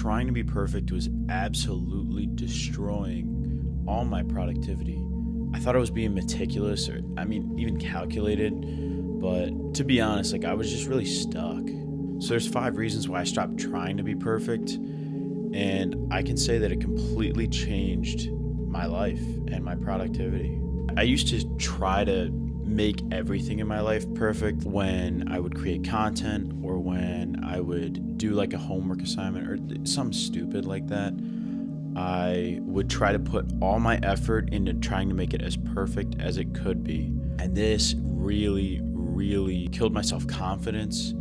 trying to be perfect was absolutely destroying all my productivity. I thought I was being meticulous even calculated, but to be honest, I was just really stuck. So there's 5 reasons why I stopped trying to be perfect, and I can say that it completely changed my life and my productivity. I used to try to make everything in my life perfect when I would create content or when I would do a homework assignment or something stupid like that. I would try to put all my effort into trying to make it as perfect as it could be. And this really, really killed my self-confidence.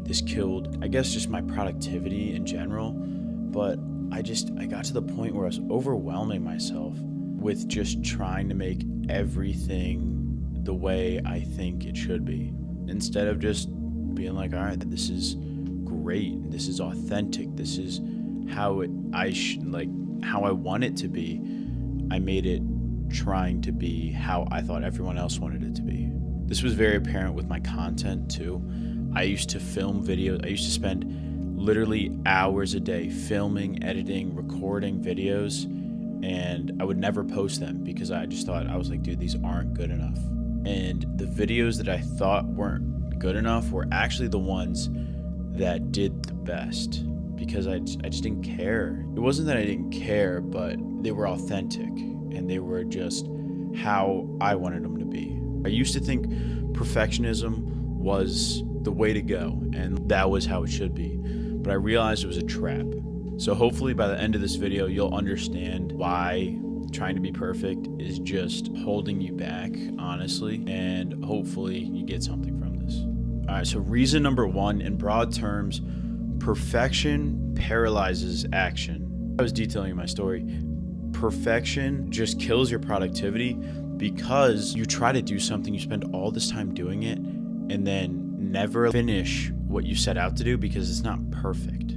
This killed, just my productivity in general. But I got to the point where I was overwhelming myself with just trying to make everything the way I think it should be, instead of just being all right, this is great, this is authentic, this is how I want it to be. I made it trying to be how I thought everyone else wanted it to be. This was very apparent with my content too. I used to film videos. I used to spend literally hours a day filming, editing, recording videos, and I would never post them because I just thought, I was like, dude, these aren't good enough. And the videos that I thought weren't good enough were actually the ones that did the best, because I just didn't care. It wasn't that I didn't care, but they were authentic and they were just how I wanted them to be. I used to think perfectionism was the way to go and that was how it should be, but I realized it was a trap. So hopefully by the end of this video, you'll understand why trying to be perfect is just holding you back, honestly, and hopefully you get something from this. All right, so reason number 1, in broad terms, perfection paralyzes action. I was detailing my story. Perfection just kills your productivity because you try to do something, you spend all this time doing it, and then never finish what you set out to do because it's not perfect.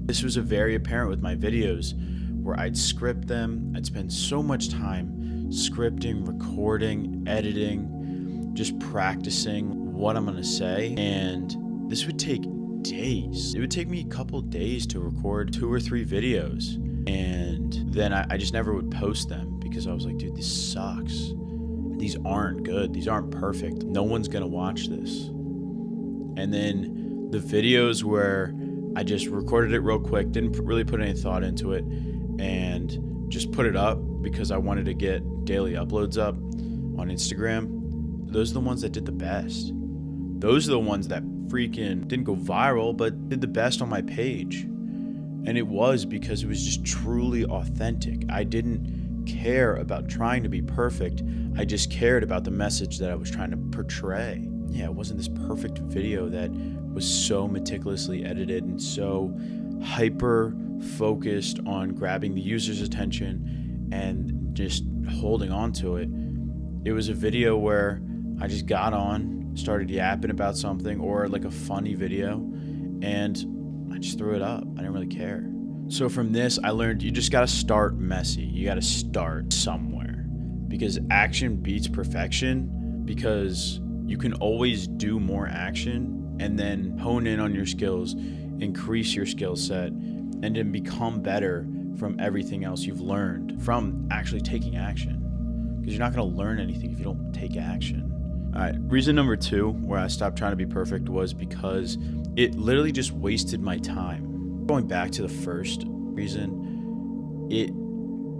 This was very apparent with my videos, where I'd script them. I'd spend so much time scripting, recording, editing, just practicing what I'm gonna say. And this would take days. It would take me a couple days to record 2 or 3 videos. And then I just never would post them because I was like, dude, this sucks. These aren't good. These aren't perfect. No one's gonna watch this. And then the videos where I just recorded it real quick, didn't really put any thought into it, and just put it up because I wanted to get daily uploads up on Instagram. Those are the ones that did the best. Those are the ones that freaking didn't go viral, but did the best on my page. And it was because it was just truly authentic. I didn't care about trying to be perfect. I just cared about the message that I was trying to portray. Yeah, it wasn't this perfect video that was so meticulously edited and so hyper focused on grabbing the user's attention and just holding on to it. It was a video where I just got on, started yapping about something, or a funny video, and I just threw it up. I didn't really care. So from this, I learned you just gotta start messy. You gotta start somewhere, because action beats perfection, because you can always do more action and then hone in on your skills, increase your skill set, and then become better from everything else you've learned from actually taking action. Because you're not going to learn anything if you don't take action. All right, reason number 2 where I stopped trying to be perfect was because it literally just wasted my time. Going back to the first reason, it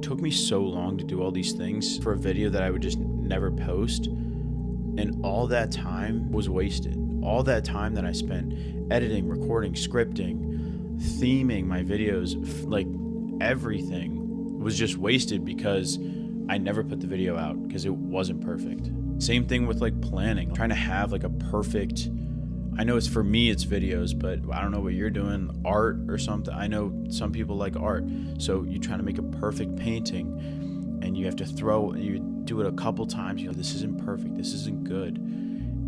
took me so long to do all these things for a video that I would just never post. And all that time was wasted. All that time that I spent editing, recording, scripting, theming my videos, everything was just wasted because I never put the video out because it wasn't perfect. Same thing with planning, trying to have a perfect, I know it's for me, it's videos, but I don't know what you're doing, art or something. I know some people like art. So you try to make a perfect painting and you have to you do it a couple times. This isn't perfect. This isn't good.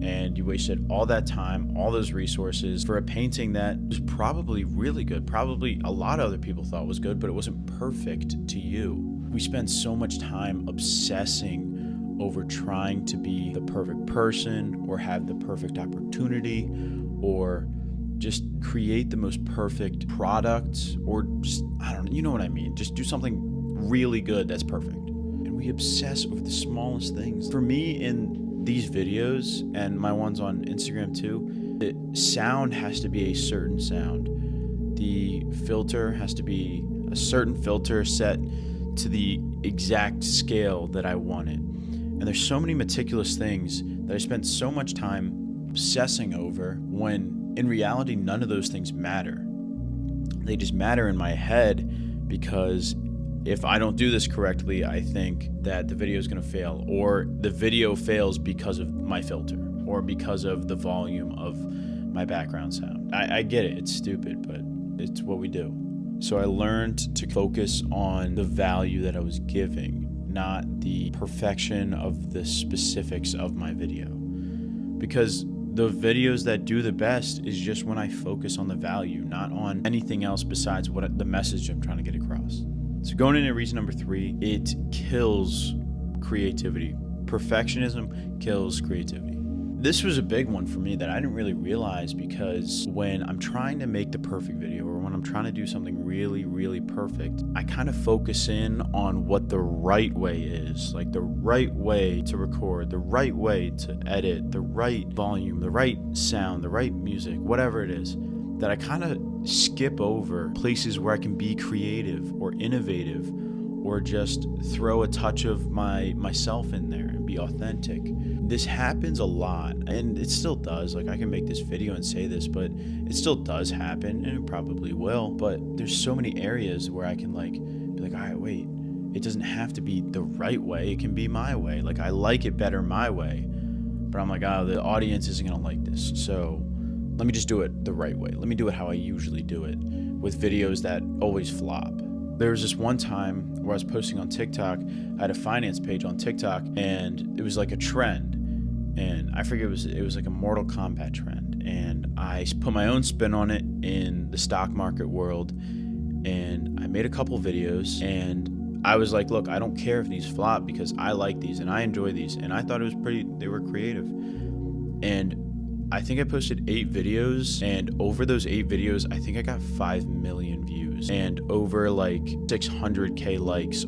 And you wasted all that time, all those resources for a painting that was probably really good. Probably a lot of other people thought was good, but it wasn't perfect to you. We spend so much time obsessing over trying to be the perfect person or have the perfect opportunity or just create the most perfect product, or just, I don't know, you know what I mean? Just do something really good that's perfect. And we obsess over the smallest things. For me, in these videos and my ones on Instagram too, the sound has to be a certain sound. The filter has to be a certain filter set to the exact scale that I want it. And there's so many meticulous things that I spent so much time obsessing over, when in reality, none of those things matter. They just matter in my head, because if I don't do this correctly, I think that the video is going to fail, or the video fails because of my filter, or because of the volume of my background sound. I get it. It's stupid, but it's what we do. So I learned to focus on the value that I was giving, not the perfection of the specifics of my video. Because the videos that do the best is just when I focus on the value, not on anything else besides what the message I'm trying to get across. So going into reason number 3, it kills creativity. Perfectionism kills creativity. This was a big one for me that I didn't really realize, because when I'm trying to make the perfect video, or when I'm trying to do something really, really perfect, I kind of focus in on what the right way is, like the right way to record, the right way to edit, the right volume, the right sound, the right music, whatever it is, that I kind of skip over places where I can be creative or innovative, or just throw a touch of myself in there and be authentic. This happens a lot, and it still does. Like, I can make this video and say this, but it still does happen, and it probably will. But there's so many areas where I can be like, all right, wait, it doesn't have to be the right way. It can be my way. Like, I like it better my way, but I'm like, oh, the audience isn't gonna like this, so let me just do it the right way. Let me do it how I usually do it, with videos that always flop. There was this one time where I was posting on TikTok. I had a finance page on TikTok, and it was like a trend. And I forget, it was like a Mortal Kombat trend. And I put my own spin on it in the stock market world. And I made a couple videos, and I was like, look, I don't care if these flop, because I like these and I enjoy these. And I thought they were creative. And I think I posted 8 videos, and over those 8 videos, I think I got 5 million views and over like 600K likes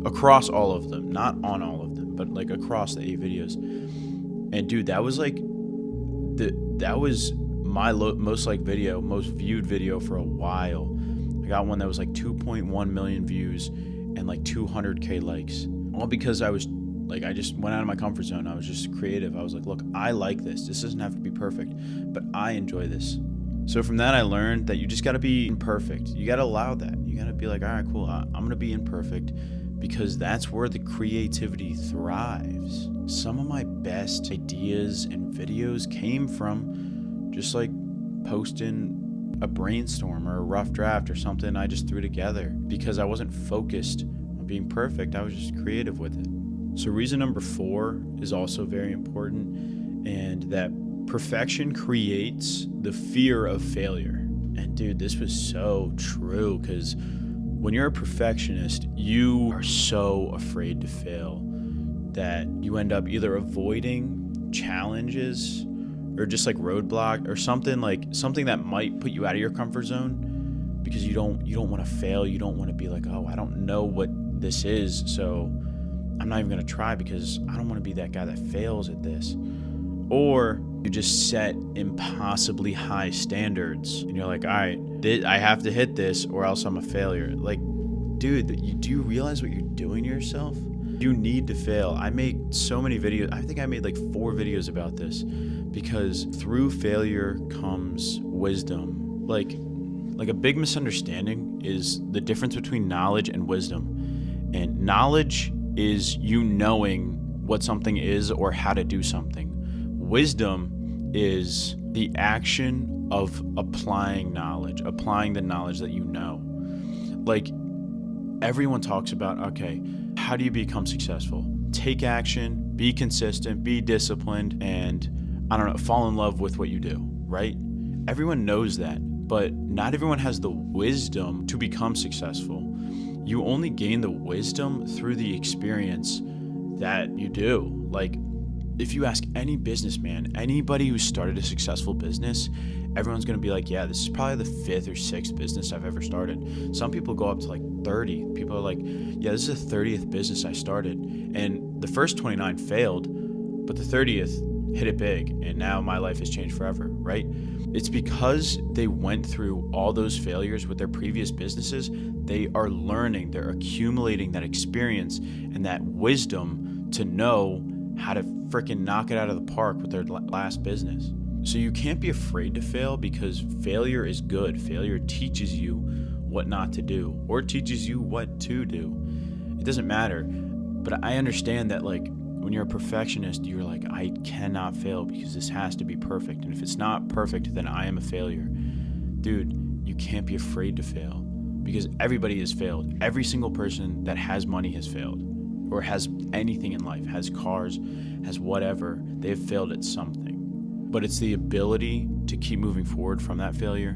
across all of them, not on all of them, but like across the 8 videos. And dude, that was like that was my most liked video, most viewed video for a while. I got one that was like 2.1 million views and like 200K likes, all because I just went out of my comfort zone. I was just creative. I was like, look, I like this. This doesn't have to be perfect, but I enjoy this. So from that, I learned that you just got to be imperfect. You got to allow that. You got to be like, all right, cool. I'm going to be imperfect, because that's where the creativity thrives. Some of my best ideas and videos came from just like posting a brainstorm or a rough draft or something I just threw together, because I wasn't focused on being perfect. I was just creative with it. So reason number 4 is also very important, and that perfection creates the fear of failure. And dude, this was so true, because when you're a perfectionist, you are so afraid to fail that you end up either avoiding challenges or just like roadblock or something that might put you out of your comfort zone, because you don't want to fail. You don't want to be like, oh, I don't know what this is, so I'm not even going to try, because I don't want to be that guy that fails at this. Or you just set impossibly high standards, and you're like, all right, I have to hit this or else I'm a failure. Like, dude, do you realize what you're doing to yourself? You need to fail. I made so many videos. I think I made like 4 videos about this, because through failure comes wisdom. Like a big misunderstanding is the difference between knowledge and wisdom. And knowledge is you knowing what something is or how to do something. Wisdom is the action of applying the knowledge that you know. Like, everyone talks about, okay, how do you become successful? Take action, be consistent, be disciplined, and fall in love with what you do, right? Everyone knows that, but not everyone has the wisdom to become successful. You only gain the wisdom through the experience that you do. Like, if you ask any businessman, anybody who started a successful business, everyone's going to be like, yeah, this is probably the 5th or 6th business I've ever started. Some people go up to like 30. People are like, yeah, this is the 30th business I started. And the first 29 failed, but the 30th hit it big. And now my life has changed forever, right? It's because they went through all those failures with their previous businesses. They are learning, they're accumulating that experience and that wisdom to know how to freaking knock it out of the park with their last business. So you can't be afraid to fail, because failure is good. Failure teaches you what not to do, or teaches you what to do. It doesn't matter. But I understand that, like, when you're a perfectionist, you're like, I cannot fail because this has to be perfect. And if it's not perfect, then I am a failure. Dude, you can't be afraid to fail, because everybody has failed. Every single person that has money has failed, or has anything in life, has cars, has whatever. They have failed at something. But it's the ability to keep moving forward from that failure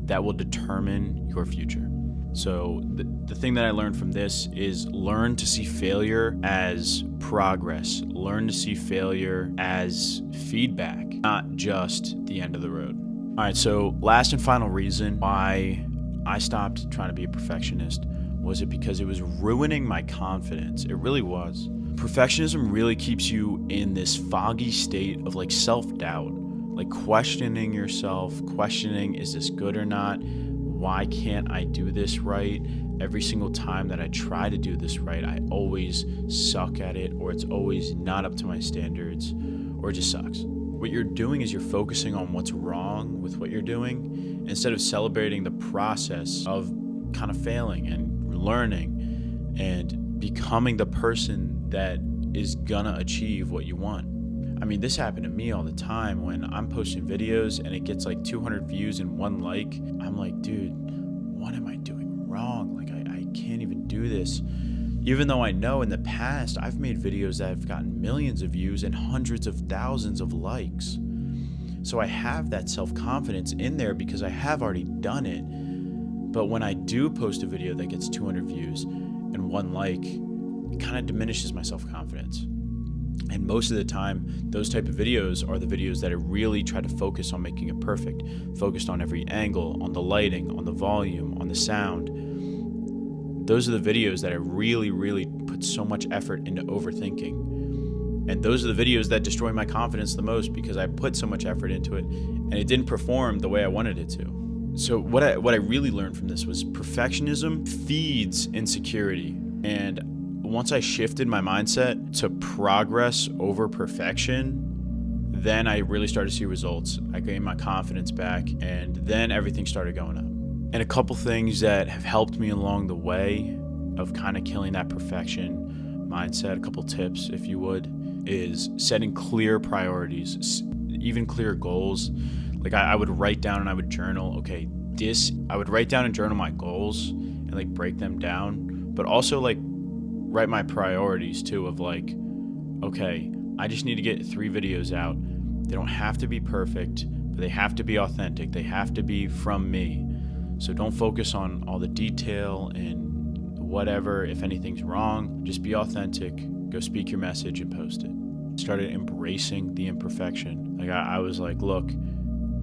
that will determine your future. So the thing that I learned from this is learn to see failure as progress. Learn to see failure as feedback, not just the end of the road. All right, so last and final reason why I stopped trying to be a perfectionist was it because it was ruining my confidence. It really was. Perfectionism really keeps you in this foggy state of like self-doubt, like questioning yourself, questioning, is this good or not? Why can't I do this right? Every single time that I try to do this right, I always suck at it, or it's always not up to my standards, or it just sucks. What you're doing is you're focusing on what's wrong with what you're doing instead of celebrating the process of kind of failing and learning and becoming the person that is gonna achieve what you want. I mean, this happened to me all the time when I'm posting videos and it gets like 200 views and 1 like. I'm like, dude, what am I doing wrong? Like, I can't even do this. Even though I know in the past I've made videos that have gotten millions of views and hundreds of thousands of likes. So I have that self-confidence in there because I have already done it. But when I do post a video that gets 200 views and 1 like, it kind of diminishes my self-confidence. And most of the time, those type of videos are the videos that I really try to focus on making it perfect, focused on every angle, on the lighting, on the volume, on the sound. Those are the videos that I really, really put so much effort into overthinking. And those are the videos that destroy my confidence the most because I put so much effort into it and it didn't perform the way I wanted it to. So what I really learned from this was perfectionism feeds insecurity. And once I shifted my mindset to progress over perfection, then I really started to see results. I gained my confidence back, and then everything started going up. And a couple things that have helped me along the way of kind of killing that perfection mindset, a couple tips, if you would, is setting clear priorities, even clear goals. Like I would write down and I would journal, I would write down and journal my goals and like break them down, but also like write my priorities too of like, okay, I just need to get 3 videos out. They don't have to be perfect, but they have to be authentic. They have to be from me. So don't focus on all the detail and whatever. If anything's wrong, just be authentic, go speak your message and post it. Started embracing the imperfection. Like I was like, look,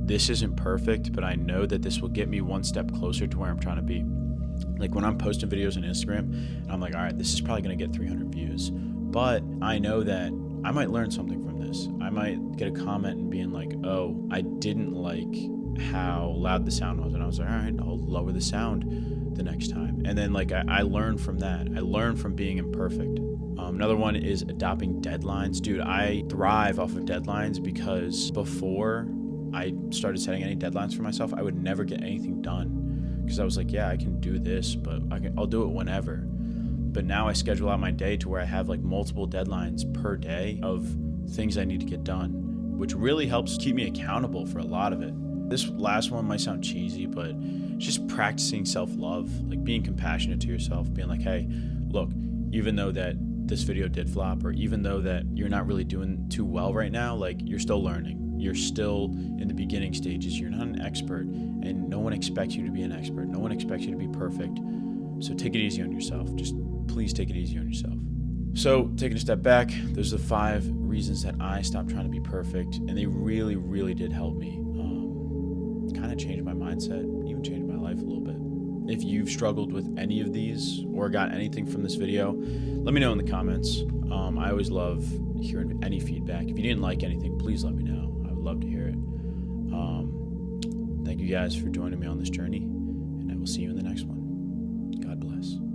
this isn't perfect, but I know that this will get me 1 step closer to where I'm trying to be. Like when I'm posting videos on Instagram, and I'm like, all right, this is probably going to get 300 views, but I know that I might learn something from this. I might get a comment and being like, oh, I didn't like how loud the sound was. And I was like, all right, I'll lower the sound the next time. And then like I learned from that. I learned from being imperfect. Another one is adopting deadlines. Dude, I thrive off of deadlines because before I started setting any deadlines for myself, I would never get anything done. Because I was like, yeah, I can do this, but I'll do it whenever. But now I schedule out my day to where I have like multiple deadlines per day of things I need to get done, which really helps keep me accountable for a lot of it. This last one might sound cheesy, but just practicing self-love, like being compassionate to yourself, being like, hey, look, even though that this video did flop, or even though that you're not really doing too well right now, like you're still learning. You're still in the beginning stages. You're not an expert, and no one expects you to be an expert. No one expects you to be perfect. So take it easy on yourself. Just please take it easy on yourself. So taking a step back, those are the 5 reasons that I stopped trying to be perfect, and they really, really did help me. kind of changed my mindset, even changed my life a little bit. If you've struggled with any of these or got anything from this video, let me know in the comments. I always love hearing any feedback. If you didn't like anything, please let me know. I would love to hear it. Thank you guys for joining me on this journey, and I will see you in the next one. God bless.